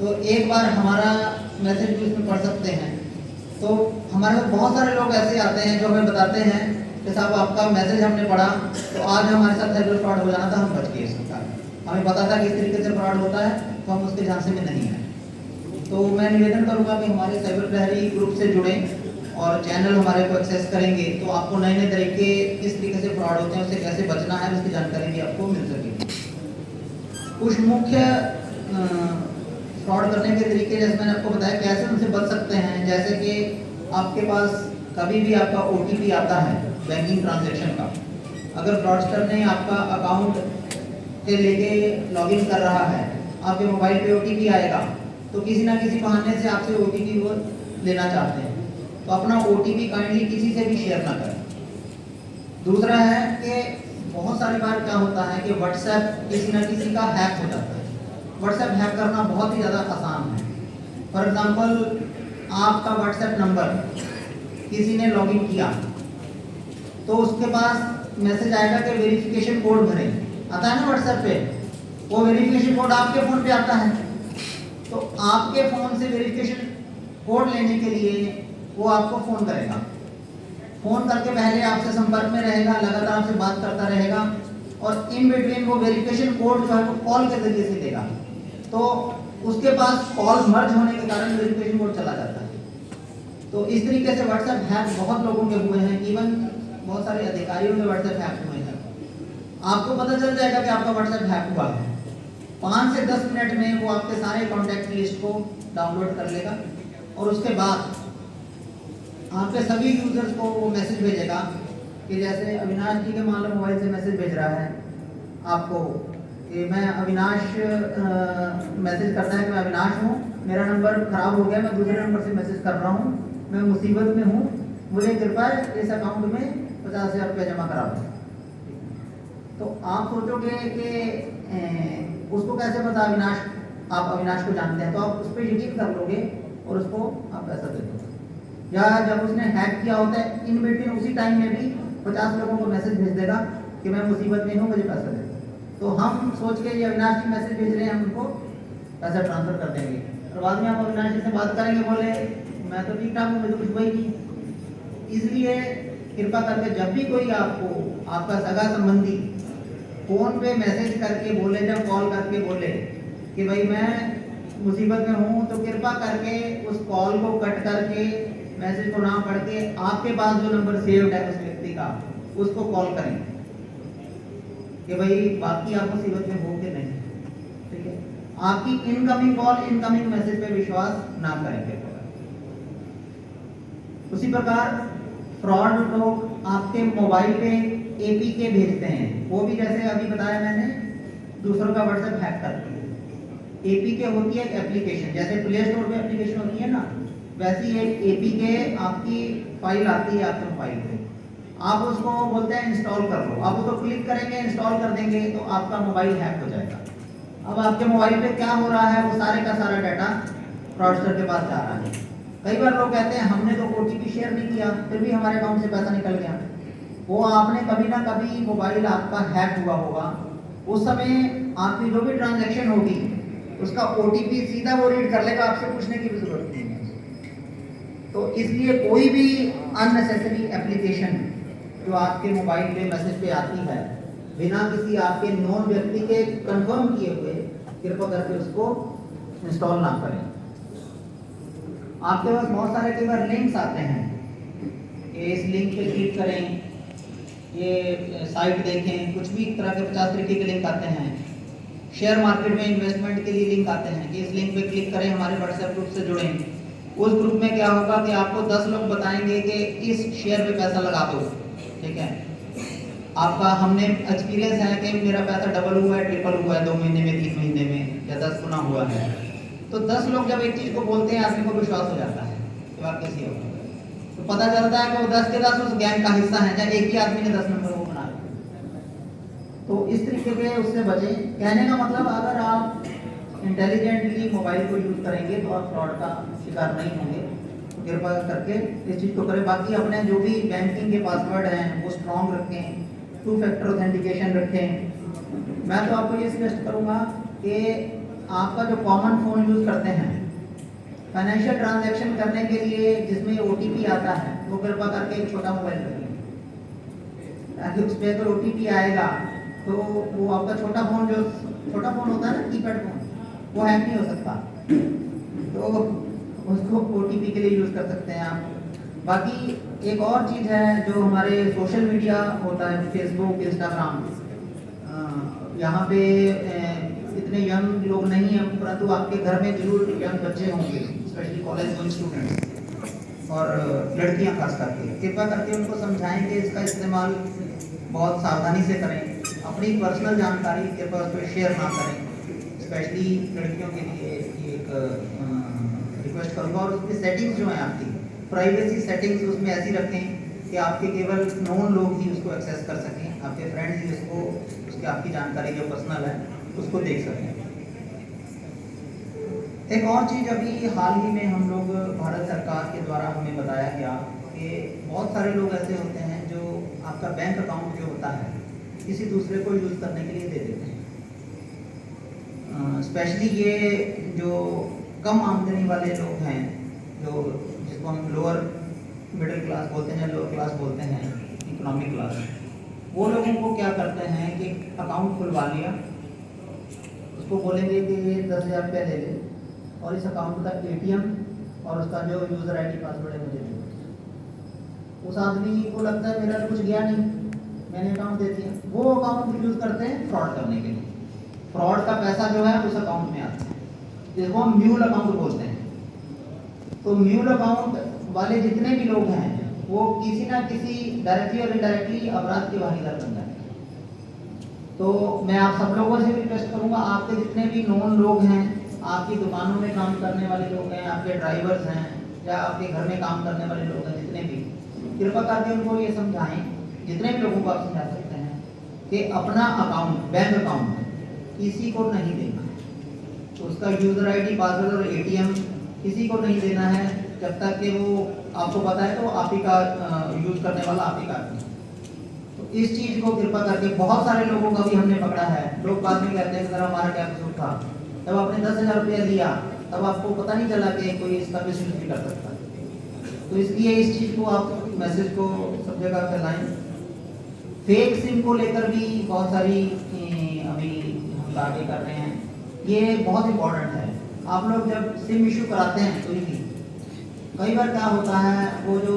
तो एक बार हमारा मैसेज भी उसमें पढ़ सकते हैं। तो हमारे पास बहुत सारे लोग ऐसे आते हैं जो हमें बताते हैं कि साहब आपका मैसेज हमने पढ़ा तो आज हमारे साथ साइबर फ्रॉड हो जाना था, हम बच गए इसके कारण, हमें पता था कि इस तरीके से फ्रॉड होता है तो हम उसके झांसे में नहीं आए। तो मैं निवेदन करूँगा कि हमारे साइबर प्रहरी ग्रुप से जुड़ें और चैनल हमारे को एक्सेस करेंगे तो आपको नए नए तरीके किस तरीके से फ्रॉड होते हैं उससे कैसे बचना है उसकी जानकारी भी आपको मिल सकेगी। कुछ मुख्य फ्रॉड करने के तरीके जैसे मैंने आपको बताया कैसे उनसे बच सकते हैं, जैसे कि आपके पास कभी भी आपका OTP आता है बैंकिंग ट्रांजैक्शन का, अगर फ्रॉडस्टर ने आपका अकाउंट के लेके लॉगिन कर रहा है, आपके मोबाइल पे OTP आएगा तो किसी ना किसी बहाने से आपसे OTP वो लेना चाहते हैं, तो अपना OTP काइंडली किसी से भी शेयर ना करें। दूसरा है कि बहुत सारी बार क्या होता है कि व्हाट्सएप किसी ना किसी का हैक हो जाता है। व्हाट्सएप हैक करना बहुत ही ज़्यादा आसान है। फॉर एग्जांपल आपका व्हाट्सएप नंबर किसी ने लॉगिन किया तो उसके पास मैसेज आएगा कि वेरिफिकेशन कोड भरें, आता है ना व्हाट्सएप पे, वो वेरिफिकेशन कोड आपके फ़ोन पे आता है, तो आपके फ़ोन से वेरिफिकेशन कोड लेने के लिए वो आपको फ़ोन करेगा। फ़ोन करके पहले आपसे संपर्क में रहेगा, लगातार आपसे बात करता रहेगा और इन बिटवीन वो वेरिफिकेशन कोड जो है वो कॉल के जरिए से देगा, तो उसके पास कॉल मर्ज होने के कारण वेरिफिकेशन कोड चला जाता है। तो इस तरीके से व्हाट्सएप हैक बहुत लोगों के हुए हैं, इवन बहुत सारे अधिकारियों के व्हाट्सएप हैक हुए हैं। आपको पता चल जाएगा कि आपका व्हाट्सएप हैक हुआ है, 5 से 10 मिनट में वो आपके सारे कॉन्टैक्ट लिस्ट को डाउनलोड कर लेगा और उसके बाद आपके सभी यूजर्स को वो मैसेज भेजेगा कि जैसे अविनाश जी के मान लो मोबाइल से मैसेज भेज रहा है आपको कि मैं अविनाश मैसेज करता है कि मैं अविनाश हूँ, मेरा नंबर खराब हो गया, मैं दूसरे नंबर से मैसेज कर रहा हूँ, मैं मुसीबत में हूँ, मुझे कृपया इस अकाउंट में 50,000 रुपये जमा करा दो। तो आप सोचोगे कि उसको कैसे पता अविनाश, आप अविनाश को जानते हैं, तो आप उस पर यकीन कर लोगे और उसको आप पैसा दे दोगे। या जब उसने हैक किया होता है इन बिटवीन उसी टाइम में भी 50 लोगों को मैसेज भेज देगा कि मैं मुसीबत में हूँ, मुझे पैसा दे दो। तो हम सोच के ये अविनाश जी मैसेज भेज रहे हैं, हम उनको पैसा ट्रांसफर कर देंगे और बाद में आप अविनाश जी से बात करेंगे, बोले मैं तो ठीक ठाक हूँ, मुझे कुछ हुआ ही नहीं। इसलिए कृपा करके जब भी कोई आपको आपका सगा संबंधी फ़ोन पे मैसेज करके बोले, जब कॉल करके बोले कि भाई मैं मुसीबत में हूँ, तो कृपा करके उस कॉल को कट करके मैसेज को ना पढ़ के आपके पास जो नंबर सेव्ड है उस व्यक्ति का उसको कॉल करें कि भाई बाकी आप मुसीबत में हो कि नहीं, ठीक है। आपकी इनकमिंग कॉल इनकमिंग मैसेज पे विश्वास ना करें। उसी प्रकार फ्रॉड लोग आपके मोबाइल पे APK भेजते हैं, वो भी जैसे अभी बताया मैंने दूसरों का व्हाट्सएप हैक करते हैं। APK होती है एक एप्लीकेशन, जैसे प्ले स्टोर पे एप्लीकेशन होती है ना, वैसी एक APK आपकी फाइल आती है आपके मोबाइल पे, आप उसको बोलते हैं इंस्टॉल कर लो, आप उसको क्लिक करेंगे, इंस्टॉल कर देंगे तो आपका मोबाइल हैक हो जाएगा। अब आपके मोबाइल पे क्या हो रहा है, वो सारे का सारा डाटा फ्रॉडस्टर के पास जा रहा है। कई बार लोग कहते हैं हमने तो OTP शेयर नहीं किया फिर भी हमारे अकाउंट से पैसा निकल गया। वो आपने कभी ना कभी मोबाइल आपका हैक हुआ होगा, उस समय आपकी जो भी ट्रांजैक्शन होगी उसका OTP सीधा वो रीड कर लेगा, आपसे पूछने की भी जरूरत नहीं है। तो इसलिए कोई भी अननेसेसरी एप्लीकेशन जो आपके मोबाइल पे मैसेज पे आती है बिना किसी आपके नॉन व्यक्ति के कंफर्म किए हुए, कृपया करके उसको इंस्टॉल ना करें। आपके पास बहुत सारे कई बार लिंक्स आते हैं, इस लिंक पे क्लिक करें, ये साइट देखें, कुछ भी तरह के 50 तरीके के लिंक आते हैं। शेयर मार्केट में इन्वेस्टमेंट के लिए लिंक आते हैं कि इस लिंक पे क्लिक करें, हमारे व्हाट्सएप ग्रुप से जुड़ें। उस ग्रुप में क्या होगा कि आपको 10 लोग बताएंगे कि इस शेयर पे पैसा लगा दो, ठीक है। आपका हमने एक्सपीरियंस है कि मेरा पैसा डबल हुआ है, ट्रिपल हुआ है 2 महीने में, 3 महीने में या 10 गुना हुआ है। तो 10 लोग जब एक चीज़ को बोलते हैं आदमी को विश्वास हो जाता है कि बात कैसी होगी, तो पता चलता है कि वो 10 के 10 उस गैंग का हिस्सा है, चाहे एक ही आदमी ने 10 नंबर वो बना लिया। तो इस तरीके के उससे बचें। कहने का मतलब अगर आप इंटेलिजेंटली मोबाइल को यूज़ करेंगे तो आप फ्रॉड का शिकार नहीं होंगे। कृपया करके इस चीज़ को करें। बाकी अपने जो भी बैंकिंग के पासवर्ड हैं वो स्ट्रॉन्ग रखें, 2 फैक्टर ऑथेंटिकेशन रखें। मैं तो आपको ये सजेस्ट करूँगा कि आपका जो कॉमन फ़ोन यूज़ करते हैं, फाइनेंशियल ट्रांजैक्शन करने के लिए जिसमें OTP आता है, वो कृपा करके एक छोटा मोबाइल रखिए, ताकि उस पर अगर OTP आएगा तो वो आपका छोटा फ़ोन होता है ना, कीपैड फ़ोन, वो हैक नहीं हो सकता, तो उसको OTP के लिए यूज़ कर सकते हैं आप। बाकी एक और चीज़ है, जो हमारे सोशल मीडिया होता है, फेसबुक, इंस्टाग्राम, यहाँ पे इतने यंग लोग नहीं हैं, परंतु आपके घर में जरूर यंग बच्चे होंगे, स्पेशली कॉलेज गोइंग स्टूडेंट्स और लड़कियाँ खास करके। कृपा करके उनको समझाएं कि इसका इस्तेमाल बहुत सावधानी से करें, अपनी पर्सनल जानकारी कृपया उस पर शेयर ना करें। स्पेशली लड़कियों के लिए एक रिक्वेस्ट करूँगा। और उसकी सेटिंग्स जो हैं आपकी प्राइवेसी सेटिंग्स उसमें ऐसी रखें कि आपके केवल नोन लोग ही उसको एक्सेस कर सकें, आपके फ्रेंड्स ही उसको उसकी आपकी जानकारी जो पर्सनल है उसको देख सकें। एक और चीज़ अभी हाल ही में हम लोग भारत सरकार के द्वारा हमें बताया गया कि बहुत सारे लोग ऐसे होते हैं जो आपका बैंक अकाउंट जो होता है किसी दूसरे को यूज़ करने के लिए दे देते हैं। स्पेशली ये जो कम आमदनी वाले लोग हैं, जो जिसको हम लोअर मिडिल क्लास बोलते हैं, लोअर क्लास बोलते हैं, इकोनॉमिक क्लास, वो लोगों को क्या करते हैं कि अकाउंट खुलवा लिया, उसको बोलेंगे कि ये 10,000 रुपये ले ले और इस अकाउंट का ATM और उसका जो यूज़र ID पासवर्ड है मुझे दे। उस आदमी को लगता है मेरा कुछ गया नहीं, मैंने अकाउंट दे दिया। वो अकाउंट यूज़ करते हैं फ्रॉड करने के लिए। फ्रॉड का पैसा जो है उस अकाउंट में आता है, जिसको हम म्यूल अकाउंट बोलते हैं। तो म्यूल अकाउंट वाले जितने भी लोग हैं वो किसी ना किसी डायरेक्टली और इनडायरेक्टली अपराध के भागीदार बन जाते हैं। तो मैं आप सब लोगों से रिक्वेस्ट करूंगा, आपके जितने भी नॉन लोग हैं, आपकी दुकानों में काम करने वाले लोग हैं, आपके ड्राइवर्स हैं, या आपके घर में काम करने वाले लोग हैं, जितने भी, कृपा करके उनको ये समझाएं, जितने भी लोगों को आप समझा सकते हैं, कि अपना अकाउंट, बैंक अकाउंट किसी को नहीं देना। तो उसका यूज़र ID पासवर्ड और ATM किसी को नहीं देना है जब तक कि वो आपको पता है तो आप ही का यूज़ करने वाला आप ही का। तो इस चीज़ को कृपा करके, बहुत सारे लोगों का भी हमने पकड़ा है, लोग बाद में कहते हैं कि सर हमारा क्या कसूर था, जब आपने 10,000 रुपया लिया तब आपको पता नहीं चला कि कोई इसका मिसयूज भी कर सकता है। तो इसलिए इस चीज़ को आप मैसेज को सब जगह फैलाएं। फेक सिम को लेकर भी बहुत सारी अभी हम आगे कर रहे हैं, ये बहुत इम्पोर्टेंट है। आप लोग जब सिम इशू कराते हैं कोई भी, कई बार क्या होता है, वो जो